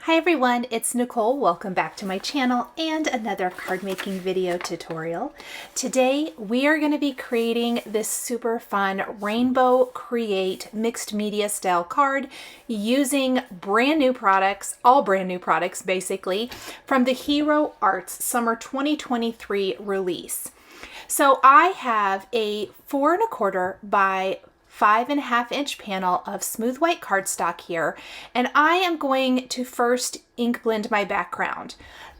Hi everyone, it's Nicole. Welcome back to my channel and another card making video tutorial. Today we are going to be creating this super fun Rainbow Create mixed media style card using brand new products, all brand new products basically, from the Hero Arts Summer 2023 release. So I have a 4 1/4 by 5.5 inch panel of smooth white cardstock here, and I am going to first ink blend my background.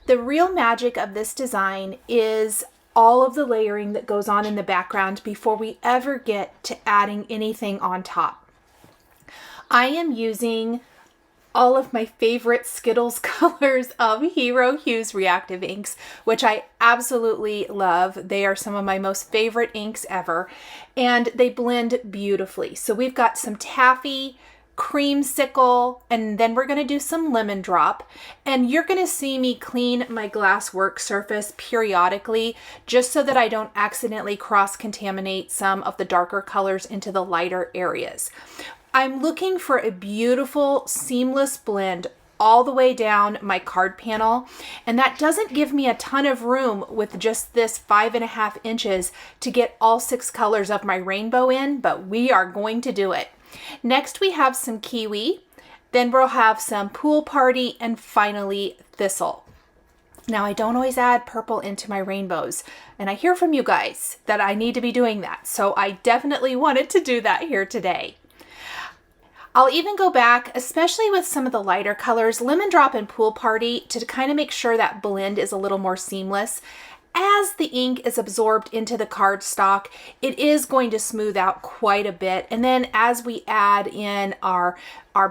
The real magic of this design is all of the layering that goes on in the background before we ever get to adding anything on top. I am using all of my favorite Skittles colors of Hero Hues Reactive inks, which I absolutely love. They are some of my most favorite inks ever, and they blend beautifully. So we've got some TAFFY, Creamsicle, and then we're gonna do some Lemon Drop. And you're gonna see me clean my glass work surface periodically, just so that I don't accidentally cross-contaminate some of the darker colors into the lighter areas. I'm looking for a beautiful seamless blend all the way down my card panel, and that doesn't give me a ton of room with just this 5.5 inches to get all 6 colors of my rainbow in, but we are going to do it. Next we have some Kiwi, then we'll have some Pool Party, and finally Thistle. Now I don't always add purple into my rainbows, and I hear from you guys that I need to be doing that, so I definitely wanted to do that here today. I'll even go back, especially with some of the lighter colors, Lemon Drop and Pool Party, to kind of make sure that blend is a little more seamless. As the ink is absorbed into the cardstock, it is going to smooth out quite a bit. And then as we add in our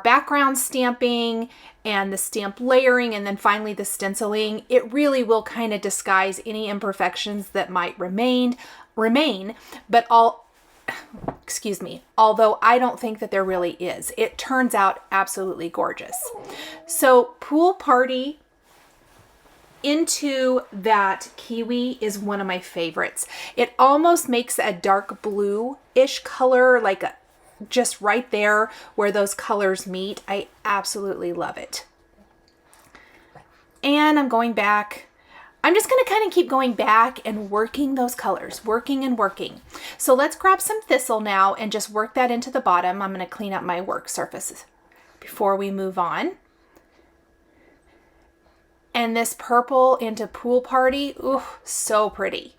background stamping and the stamp layering and then finally the stenciling, it really will kind of disguise any imperfections that might remain, but although I don't think that there really is. It turns out absolutely gorgeous. So Pool Party into that Kiwi is one of my favorites. It almost makes a dark blue-ish color, like just right there where those colors meet. I absolutely love it. And I'm going back. I'm just going to kind of keep going back and working those colors, working and working. So let's grab some Thistle now and just work that into the bottom. I'm going to clean up my work surfaces before we move on. And this purple into Pool Party, ooh, so pretty.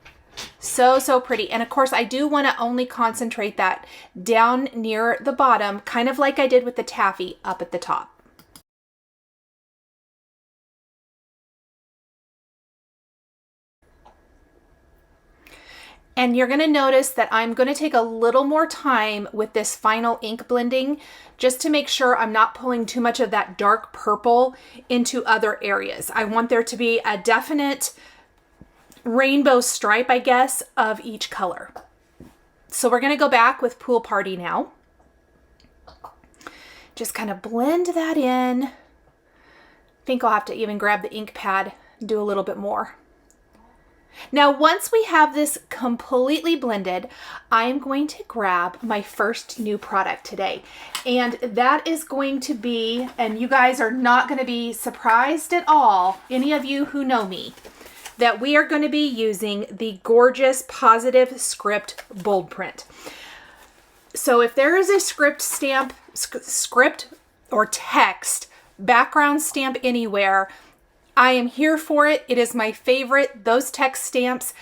So pretty. And of course, I do want to only concentrate that down near the bottom, kind of like I did with the TAFFY up at the top. And you're going to notice that I'm going to take a little more time with this final ink blending just to make sure I'm not pulling too much of that dark purple into other areas. I want there to be a definite rainbow stripe, I guess, of each color. So we're going to go back with Pool Party now. Just kind of blend that in. I think I'll have to even grab the ink pad and do a little bit more. Now, once we have this completely blended, I'm going to grab my first new product today. And that is going to be, and you guys are not going to be surprised at all, any of you who know me, that we are going to be using the gorgeous Positive Script bold print. So if there is a script or text background stamp anywhere, I am here for it. It is my favorite. Those text stamps,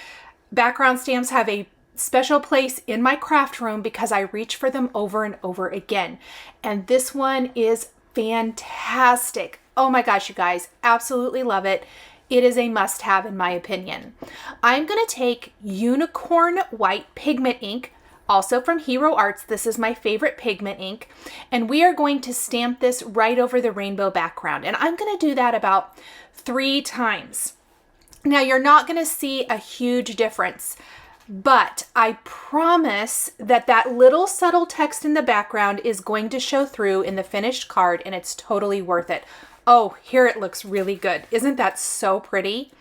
background stamps, have a special place in my craft room because I reach for them over and over again. And this one is fantastic. Oh my gosh, you guys, absolutely love it. It is a must-have in my opinion. I'm going to take Unicorn White Pigment ink, also from Hero Arts. This is my favorite pigment ink. And we are going to stamp this right over the rainbow background. And I'm going to do that about 3 times. Now you're not going to see a huge difference, but I promise that that little subtle text in the background is going to show through in the finished card, and it's totally worth it. Oh, here it looks really good. Isn't that so pretty?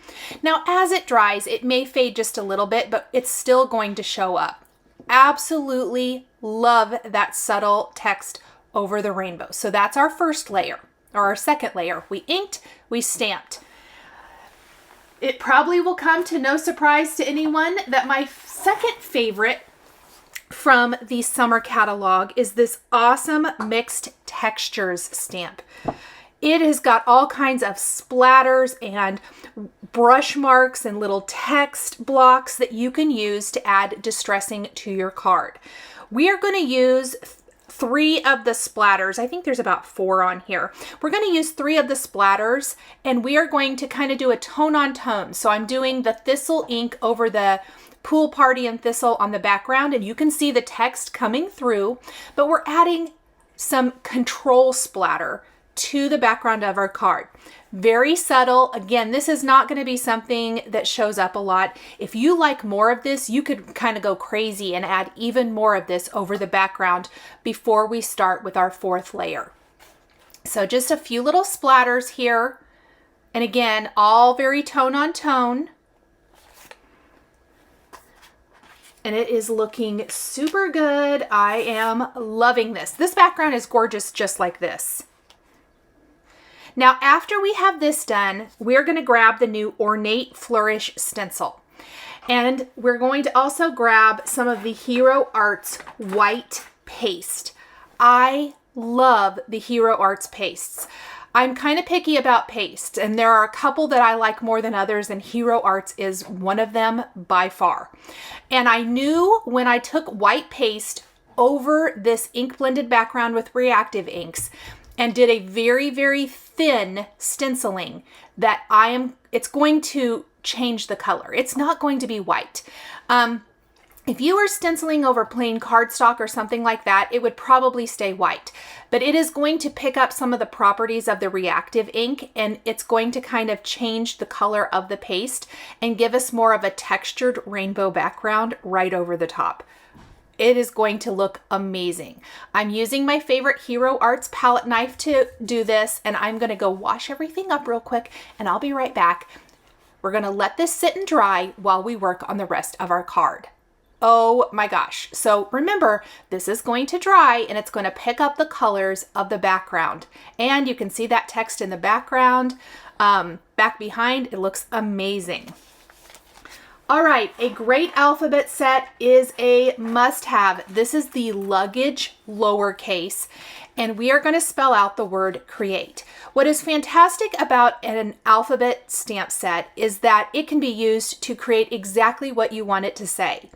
Now as it dries, it may fade just a little bit, but it's still going to show up. Absolutely love that subtle text over the rainbow. So that's our first layer. or our second layer. We inked, we stamped. It probably will come to no surprise to anyone that my second favorite from the summer catalog is this awesome mixed textures stamp. It has got all kinds of splatters and brush marks and little text blocks that you can use to add distressing to your card. We are going to use 3 of the splatters. I think there's about 4 on here. We're going to use 3 of the splatters, and we are going to kind of do a tone on tone. So I'm doing the thistle ink over the pool party and thistle on the background, and you can see the text coming through, but we're adding some control splatter to the background of our card. Very subtle. Again, this is not going to be something that shows up a lot. If you like more of this, you could kind of go crazy and add even more of this over the background before we start with our 4th layer. So just a few little splatters here. And again, all very tone on tone. And it is looking super good. I am loving this. This background is gorgeous just like this. Now, after we have this done, we're going to grab the new Ornate Flourish stencil. And we're going to also grab some of the Hero Arts white paste. I love the Hero Arts pastes. I'm kind of picky about paste, and there are a couple that I like more than others, and Hero Arts is one of them by far. And I knew when I took white paste over this ink blended background with Reactive inks and did a very, very thin stenciling that it's going to change the color. It's not going to be white. If you were stenciling over plain cardstock or something like that, it would probably stay white, but it is going to pick up some of the properties of the Reactive ink, and it's going to kind of change the color of the paste and give us more of a textured rainbow background right over the top. It is going to look amazing. I'm using my favorite Hero Arts palette knife to do this, and I'm going to go wash everything up real quick, and I'll be right back. We're going to let this sit and dry while we work on the rest of our card. Oh my gosh. So remember, this is going to dry and it's going to pick up the colors of the background. And you can see that text in the background. Back behind, it looks amazing. All right, a great alphabet set is a must-have. This is the Luggage Lowercase, and we are going to spell out the word create. What is fantastic about an alphabet stamp set is that it can be used to create exactly what you want it to say.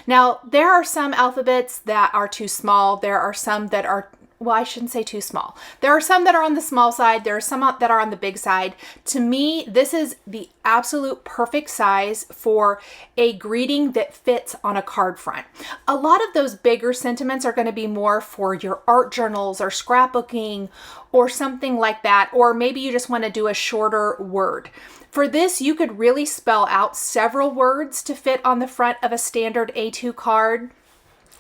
Now, there are some alphabets that are too small. There are some that are, well, I shouldn't say too small. There are some that are on the small side. There are some that are on the big side. To me, this is the absolute perfect size for a greeting that fits on a card front. A lot of those bigger sentiments are going to be more for your art journals or scrapbooking or something like that, or maybe you just want to do a shorter word. For this, you could really spell out several words to fit on the front of a standard A2 card,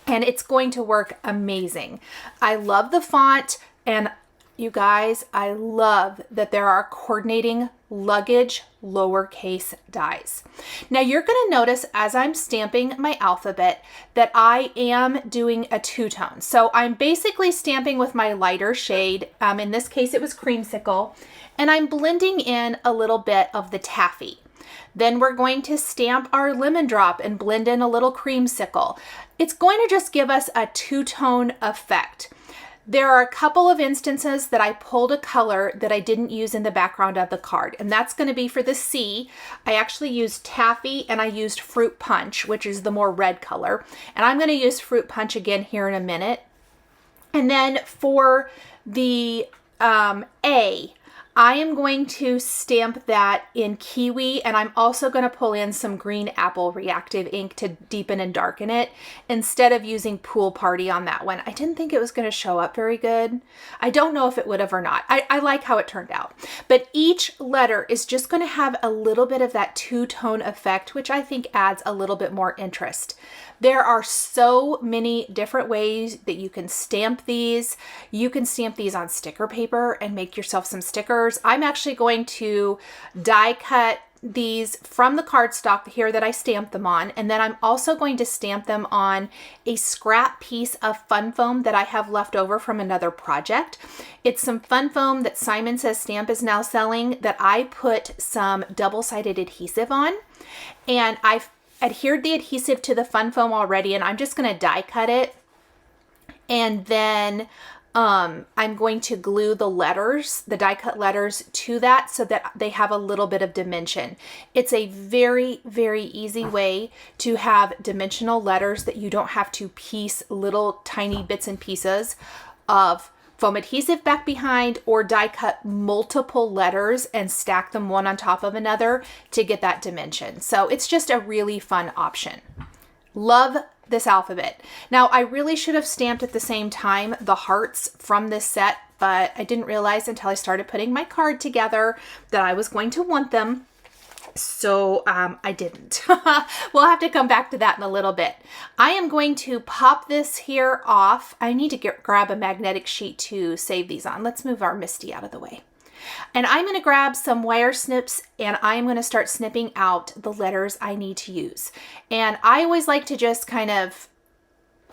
and it's going to work amazing. I love the font, and you guys, I love that there are coordinating Luggage lowercase dies. Now you're going to notice as I'm stamping my alphabet that I am doing a two-tone. So I'm basically stamping with my lighter shade. In this case, it was Creamsicle, and I'm blending in a little bit of the Taffy. Then we're going to stamp our Lemon Drop and blend in a little Creamsicle. It's going to just give us a two-tone effect. There are a couple of instances that I pulled a color that I didn't use in the background of the card, and that's going to be for the C. I actually used Taffy and I used Fruit Punch, which is the more red color, and I'm going to use Fruit Punch again here in a minute. And then for the A, I am going to stamp that in Kiwi, and I'm also going to pull in some Green Apple Reactive ink to deepen and darken it instead of using Pool Party on that one. I didn't think it was going to show up very good. I don't know if it would have or not. I like how it turned out. But each letter is just going to have a little bit of that two-tone effect, which I think adds a little bit more interest. There are so many different ways that you can stamp these. You can stamp these on sticker paper and make yourself some stickers. I'm actually going to die cut these from the cardstock here that I stamped them on, and then I'm also going to stamp them on a scrap piece of fun foam that I have left over from another project. It's some fun foam that Simon Says Stamp is now selling that I put some double-sided adhesive on, and I've adhered the adhesive to the fun foam already, and I'm just going to die cut it, and then I'm going to glue the letters, the die cut letters, to that so that they have a little bit of dimension. It's a very, very easy way to have dimensional letters that you don't have to piece little tiny bits and pieces of foam adhesive back behind or die cut multiple letters and stack them one on top of another to get that dimension. So it's just a really fun option. Love this alphabet. Now, I really should have stamped at the same time the hearts from this set, but I didn't realize until I started putting my card together that I was going to want them. So I didn't. We'll have to come back to that in a little bit. I am going to pop this here off. I need to grab a magnetic sheet to save these on. Let's move our Misty out of the way. And I'm going to grab some wire snips and I'm going to start snipping out the letters I need to use. And I always like to just kind of,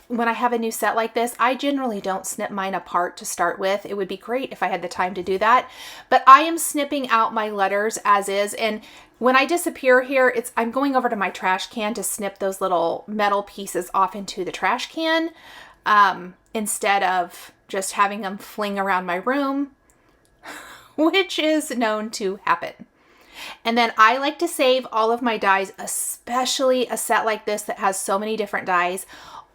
when I have a new set like this, I generally don't snip mine apart to start with. It would be great if I had the time to do that. But I am snipping out my letters as is. And when I disappear here, I'm going over to my trash can to snip those little metal pieces off into the trash can instead of just having them fling around my room, which is known to happen. And then I like to save all of my dies, especially a set like this that has so many different dies,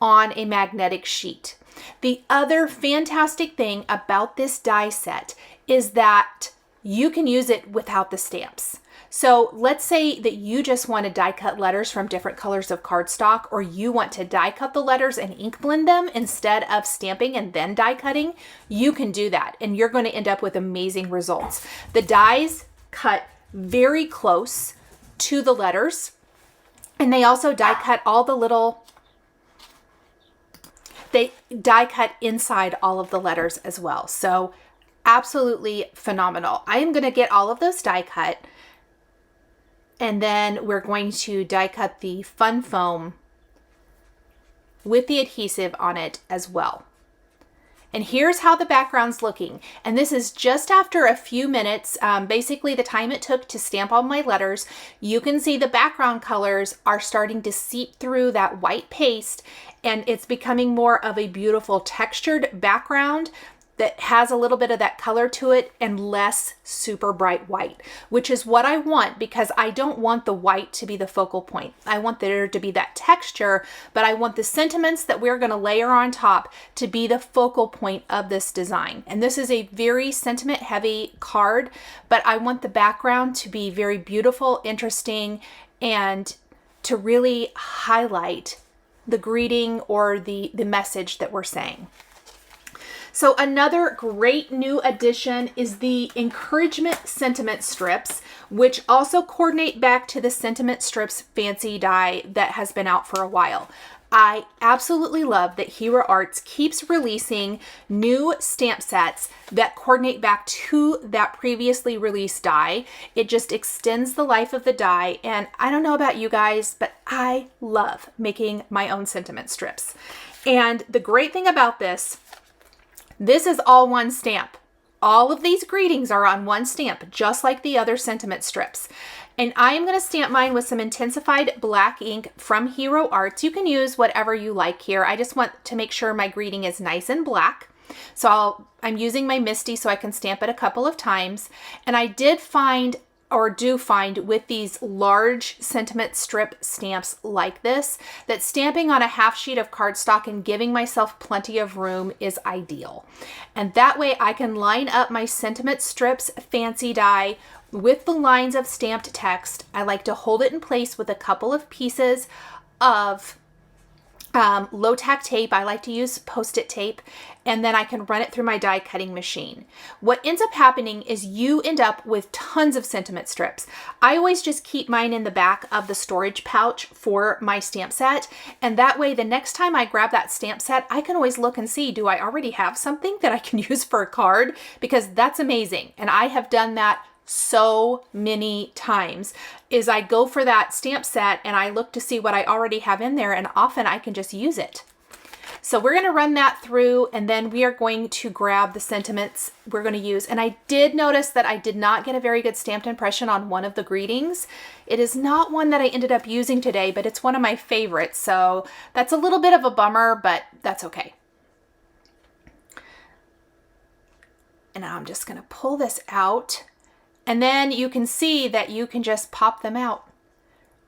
on a magnetic sheet. The other fantastic thing about this die set is that you can use it without the stamps. So let's say that you just want to die cut letters from different colors of cardstock, or you want to die cut the letters and ink blend them instead of stamping and then die cutting. You can do that and you're going to end up with amazing results. The dies cut very close to the letters, and they also die cut all the little, they die cut inside all of the letters as well. So absolutely phenomenal. I am going to get all of those die cut, and then we're going to die cut the fun foam with the adhesive on it as well. And here's how the background's looking. And this is just after a few minutes, basically the time it took to stamp all my letters. You can see the background colors are starting to seep through that white paste, and it's becoming more of a beautiful textured background that has a little bit of that color to it and less super bright white, which is what I want, because I don't want the white to be the focal point. I want there to be that texture, but I want the sentiments that we're going to layer on top to be the focal point of this design. And this is a very sentiment heavy card, but I want the background to be very beautiful, interesting, and to really highlight the greeting or the message that we're saying. So another great new addition is the encouragement sentiment strips, which also coordinate back to the sentiment strips fancy die that has been out for a while. I absolutely love that Hero Arts keeps releasing new stamp sets that coordinate back to that previously released die. It just extends the life of the die, and I don't know about you guys, but I love making my own sentiment strips. And the great thing about this is all one stamp. All of these greetings are on one stamp, just like the other sentiment strips. And I am going to stamp mine with some intensified black ink from Hero Arts. You can use whatever you like here. I just want to make sure my greeting is nice and black. So I'm using my Misty so I can stamp it a couple of times. And I did find, or do find, with these large sentiment strip stamps like this, that stamping on a half sheet of cardstock and giving myself plenty of room is ideal. And that way I can line up my sentiment strips fancy die with the lines of stamped text. I like to hold it in place with a couple of pieces of low tack tape. I like to use Post-it tape, and then I can run it through my die cutting machine. What ends up happening is you end up with tons of sentiment strips. I always just keep mine in the back of the storage pouch for my stamp set, and that way the next time I grab that stamp set, I can always look and see, do I already have something that I can use for a card? Because that's amazing, and I have done that so many times. is I go for that stamp set and I look to see what I already have in there, and often I can just use it. So we're going to run that through, and then we are going to grab the sentiments we're going to use. And I did notice that I did not get a very good stamped impression on one of the greetings. It is not one that I ended up using today, but it's one of my favorites. So that's a little bit of a bummer, but that's okay. And now I'm just going to pull this out, and then you can see that you can just pop them out.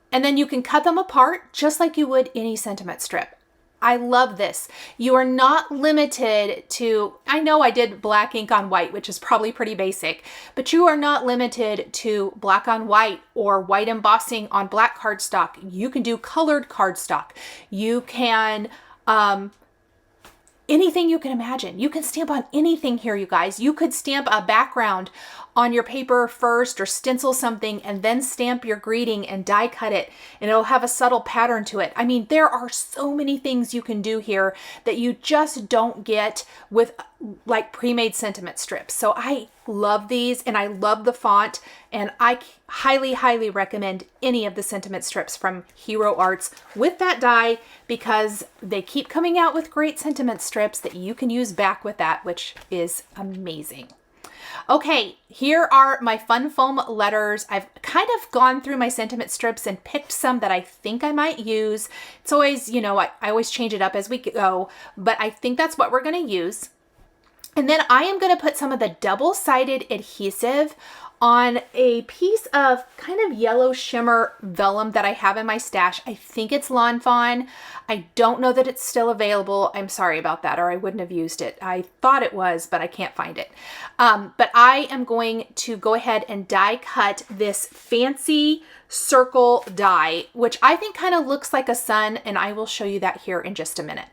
And then you can cut them apart just like you would any sentiment strip. I love this. You are not limited to, I know I did black ink on white, which is probably pretty basic, but you are not limited to black on white or white embossing on black cardstock. You can do colored cardstock. You can, anything you can imagine. You can stamp on anything here, you guys. You could stamp a background on your paper first or stencil something and then stamp your greeting and die cut it, and it'll have a subtle pattern to it. I mean, there are so many things you can do here that you just don't get with like pre-made sentiment strips. So I love these, and I love the font, and I highly, highly recommend any of the sentiment strips from Hero Arts with that die, because they keep coming out with great sentiment strips that you can use back with that, which is amazing. Okay, here are my fun foam letters. I've kind of gone through my sentiment strips and picked some that I think I might use. It's always, you know, I always change it up as we go, but I think that's what we're going to use. And then I am going to put some of the double-sided adhesive on a piece of kind of yellow shimmer vellum that I have in my stash. I think it's Lawn Fawn. I don't know that it's still available. I'm sorry about that, or I wouldn't have used it. I thought it was, but I can't find it. But I am going to go ahead and die cut this fancy circle die, which I think kind of looks like a sun, and I will show you that here in just a minute.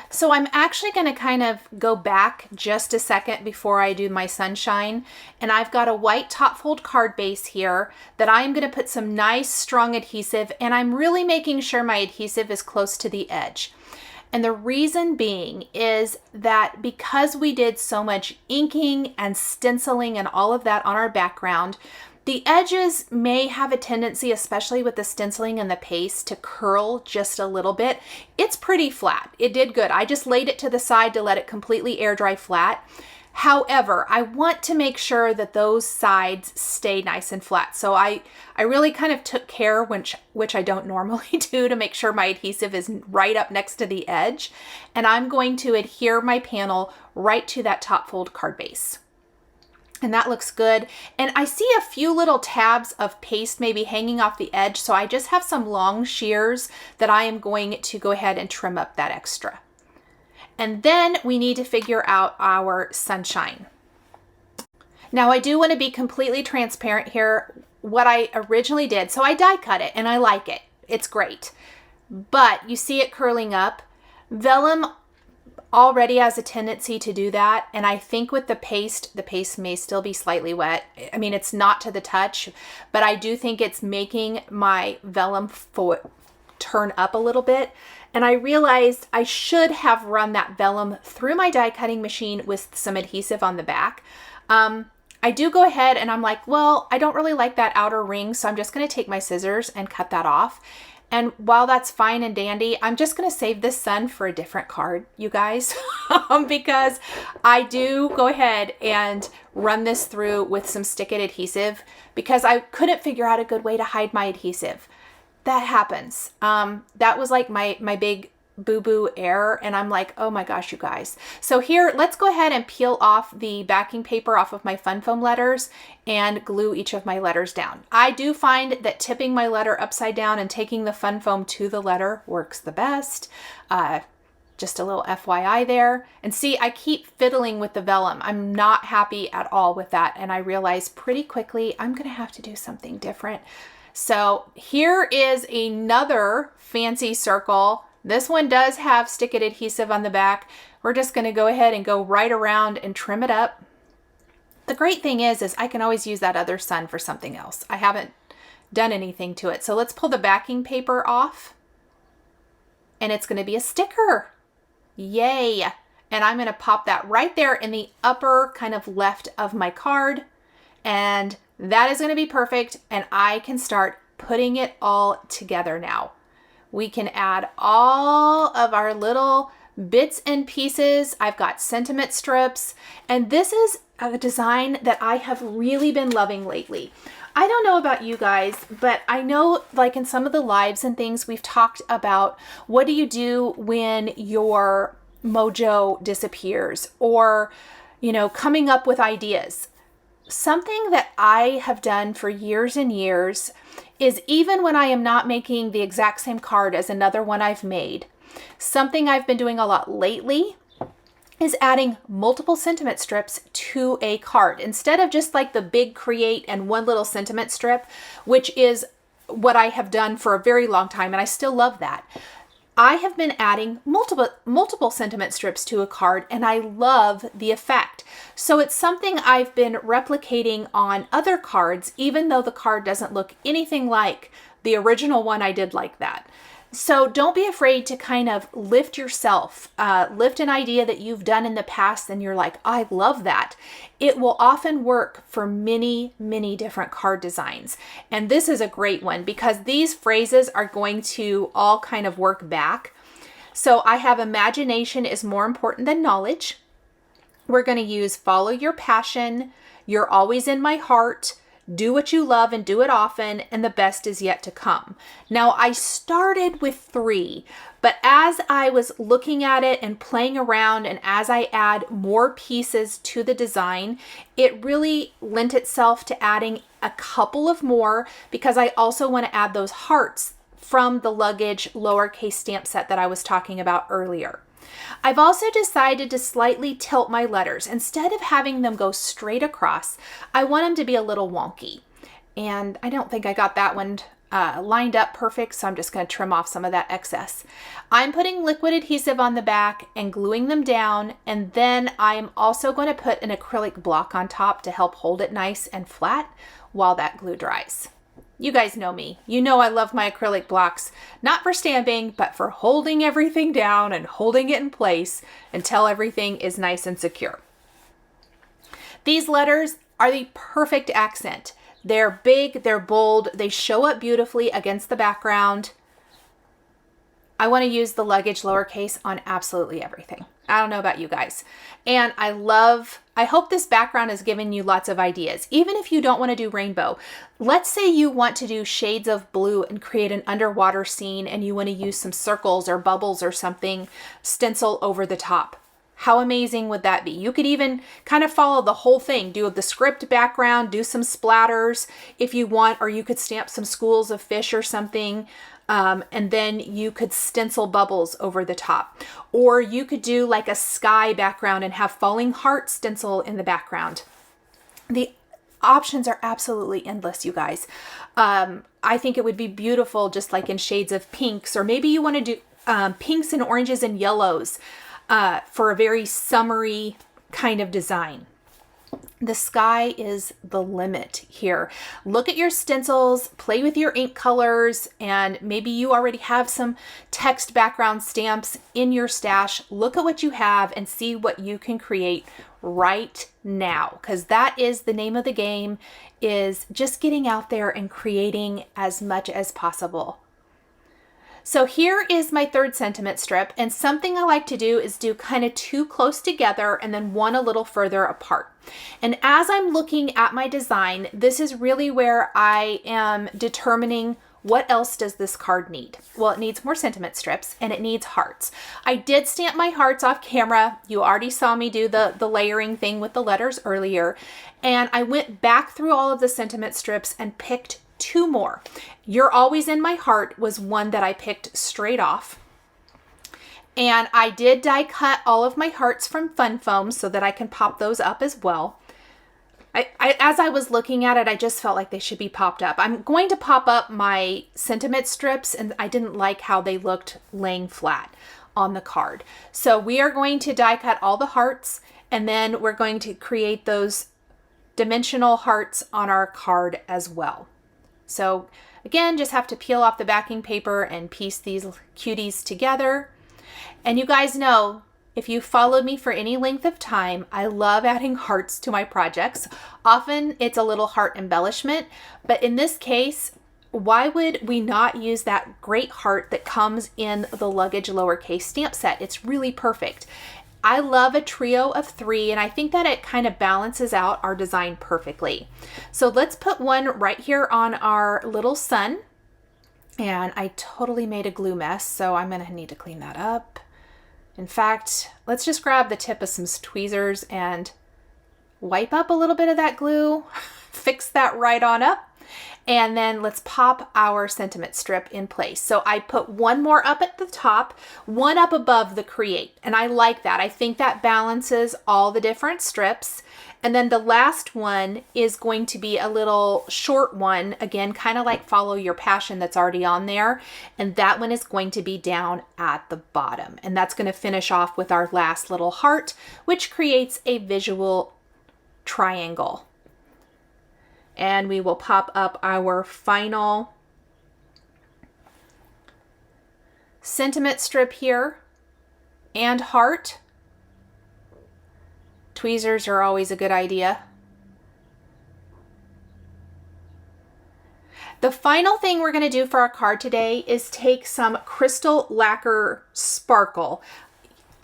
So I'm actually going to kind of go back just a second before I do my sunshine. And I've got a white top fold card base here that I'm going to put some nice strong adhesive, and I'm really making sure my adhesive is close to the edge. And the reason being is that because we did so much inking and stenciling and all of that on our background, the edges may have a tendency, especially with the stenciling and the paste, to curl just a little bit. It's pretty flat. It did good. I just laid it to the side to let it completely air dry flat. However, I want to make sure that those sides stay nice and flat. So I really kind of took care, which I don't normally do, to make sure my adhesive is right up next to the edge. And I'm going to adhere my panel right to that top fold card base. And that looks good. And I see a few little tabs of paste maybe hanging off the edge. So I just have some long shears that I am going to go ahead and trim up that extra. And then we need to figure out our sunshine. Now I do want to be completely transparent here. What I originally did, so I die cut it and I like it. It's great. But you see it curling up. Vellum already has a tendency to do that, and I think with the paste may still be slightly wet. I mean, it's not to the touch, but I do think it's making my vellum turn up a little bit. And I realized I should have run that vellum through my die cutting machine with some adhesive on the back. I do go ahead and I'm like, well, I don't really like that outer ring, so I'm just going to take my scissors and cut that off. And while that's fine and dandy, I'm just going to save this sun for a different card, you guys, because I do go ahead and run this through with some stick-it adhesive because I couldn't figure out a good way to hide my adhesive. That happens. That was like my big boo-boo error, and I'm like, oh my gosh, you guys. So here, let's go ahead and peel off the backing paper off of my fun foam letters and glue each of my letters down. I do find that tipping my letter upside down and taking the fun foam to the letter works the best. Just a little FYI there. And see, I keep fiddling with the vellum. I'm not happy at all with that, and I realize pretty quickly I'm gonna have to do something different. So here is another fancy circle. This one does have stick-it adhesive on the back. We're just going to go ahead and go right around and trim it up. The great thing is I can always use that other sun for something else. I haven't done anything to it. So let's pull the backing paper off, and it's going to be a sticker. Yay. And I'm going to pop that right there in the upper kind of left of my card. And That is going to be perfect, and I can start putting it all together now. We can add all of our little bits and pieces. I've got sentiment strips, and this is a design that I have really been loving lately. I don't know about you guys, but I know like in some of the lives and things we've talked about, what do you do when your mojo disappears, or, you know, coming up with ideas. Something that I have done for years and years is, even when I am not making the exact same card as another one I've made, something I've been doing a lot lately is adding multiple sentiment strips to a card instead of just like the big create and one little sentiment strip, which is what I have done for a very long time, and I still love that. I have been adding multiple sentiment strips to a card, and I love the effect. So it's something I've been replicating on other cards, even though the card doesn't look anything like the original one I did like that. So don't be afraid to kind of lift yourself, lift an idea that you've done in the past and you're like, I love that. It will often work for many, many different card designs. And this is a great one because these phrases are going to all kind of work back. So I have imagination is more important than knowledge. We're going to use follow your passion. You're always in my heart. Do what you love and do it often, and the best is yet to come. Now, I started with 3, but as I was looking at it and playing around, and as I add more pieces to the design, it really lent itself to adding a couple of more, because I also want to add those hearts from the Luggage Lowercase stamp set that I was talking about earlier. I've also decided to slightly tilt my letters. Instead of having them go straight across, I want them to be a little wonky. And I don't think I got that one lined up perfect, so I'm just going to trim off some of that excess. I'm putting liquid adhesive on the back and gluing them down, and then I'm also going to put an acrylic block on top to help hold it nice and flat while that glue dries. You guys know me. You know I love my acrylic blocks, not for stamping, but for holding everything down and holding it in place until everything is nice and secure. These letters are the perfect accent. They're big, they're bold, they show up beautifully against the background. I want to use the Luggage Lowercase on absolutely everything. I don't know about you guys. And I hope this background has given you lots of ideas. Even if you don't want to do rainbow, let's say you want to do shades of blue and create an underwater scene and you want to use some circles or bubbles or something, stencil over the top. How amazing would that be? You could even kind of follow the whole thing, do the script background, do some splatters if you want, or you could stamp some schools of fish or something. And then you could stencil bubbles over the top, or you could do like a sky background and have falling heart stencil in the background. The options are absolutely endless, you guys. I think it would be beautiful just like in shades of pinks, or maybe you want to do pinks and oranges and yellows for a very summery kind of design. The sky is the limit here. Look at your stencils, play with your ink colors, and maybe you already have some text background stamps in your stash. Look at what you have and see what you can create right now, because that is the name of the game, is just getting out there and creating as much as possible. So here is my third sentiment strip, and something I like to do is do kind of 2 close together and then one a little further apart. And as I'm looking at my design, this is really where I am determining what else does this card need. Well, it needs more sentiment strips and it needs hearts. I did stamp my hearts off camera. You already saw me do the layering thing with the letters earlier. And I went back through all of the sentiment strips and picked 2 more. You're Always in My Heart was one that I picked straight off. And I did die cut all of my hearts from Fun Foam so that I can pop those up as well. As I was looking at it, I just felt like they should be popped up. I'm going to pop up my sentiment strips, and I didn't like how they looked laying flat on the card. So we are going to die cut all the hearts, and then we're going to create those dimensional hearts on our card as well. So again, just have to peel off the backing paper and piece these cuties together. And you guys know If you followed me for any length of time, I love adding hearts to my projects. Often it's a little heart embellishment, but in this case, why would we not use that great heart that comes in the Luggage Lowercase stamp set? It's really perfect. I love a trio of 3, and I think that it kind of balances out our design perfectly. So let's put one right here on our little sun. And I totally made a glue mess, so I'm gonna need to clean that up. In fact, let's just grab the tip of some tweezers and wipe up a little bit of that glue, fix that right on up, and then let's pop our sentiment strip in place. So I put one more up at the top, one up above the Create, and I like that. I think that balances all the different strips. And then the last one is going to be a little short one, again, kind of like Follow Your Passion that's already on there. And that one is going to be down at the bottom. And that's going to finish off with our last little heart, which creates a visual triangle. And we will pop up our final sentiment strip here and heart. Tweezers are always a good idea. The final thing we're going to do for our card today is take some crystal lacquer sparkle.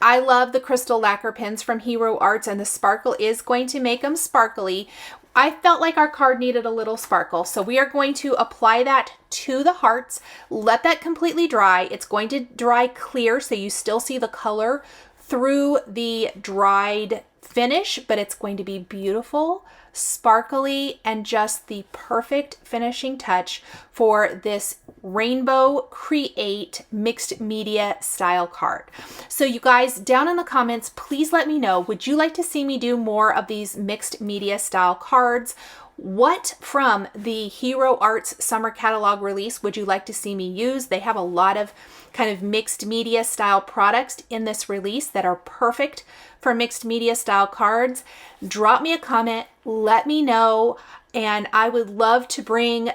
I love the crystal lacquer pens from Hero Arts, and the sparkle is going to make them sparkly. I felt like our card needed a little sparkle, so we are going to apply that to the hearts, let that completely dry. It's going to dry clear, so you still see the color through the dried finish, but it's going to be beautiful, sparkly, and just the perfect finishing touch for this Rainbow Create mixed media style card. So you guys, down in the comments, please let me know, would you like to see me do more of these mixed media style cards? What from the Hero Arts summer catalog release would you like to see me use? They have a lot of kind of mixed media style products in this release that are perfect for mixed media style cards. Drop me a comment, let me know, and I would love to bring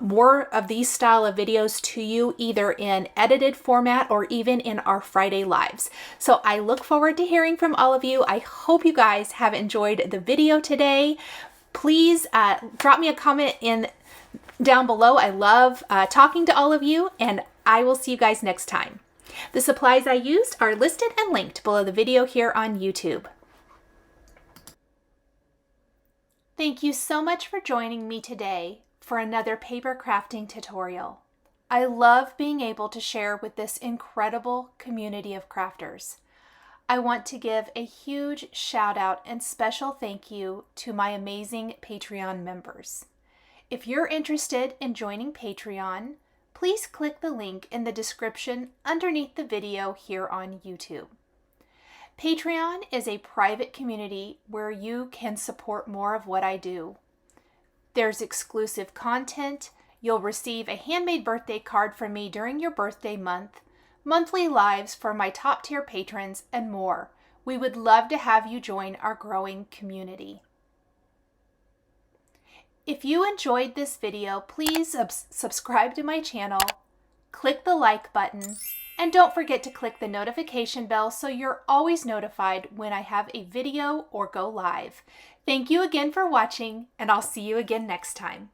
more of these style of videos to you, either in edited format or even in our Friday lives. So I look forward to hearing from all of you. I hope you guys have enjoyed the video today. Please drop me a comment down below. I love talking to all of you, and I will see you guys next time. The supplies I used are listed and linked below the video here on YouTube. Thank you so much for joining me today for another paper crafting tutorial. I love being able to share with this incredible community of crafters. I want to give a huge shout out and special thank you to my amazing Patreon members. If you're interested in joining Patreon, please click the link in the description underneath the video here on YouTube. Patreon is a private community where you can support more of what I do. There's exclusive content, you'll receive a handmade birthday card from me during your birthday month, monthly lives for my top tier patrons, and more. We would love to have you join our growing community. If you enjoyed this video, please subscribe to my channel, click the like button, and don't forget to click the notification bell so you're always notified when I have a video or go live. Thank you again for watching, and I'll see you again next time.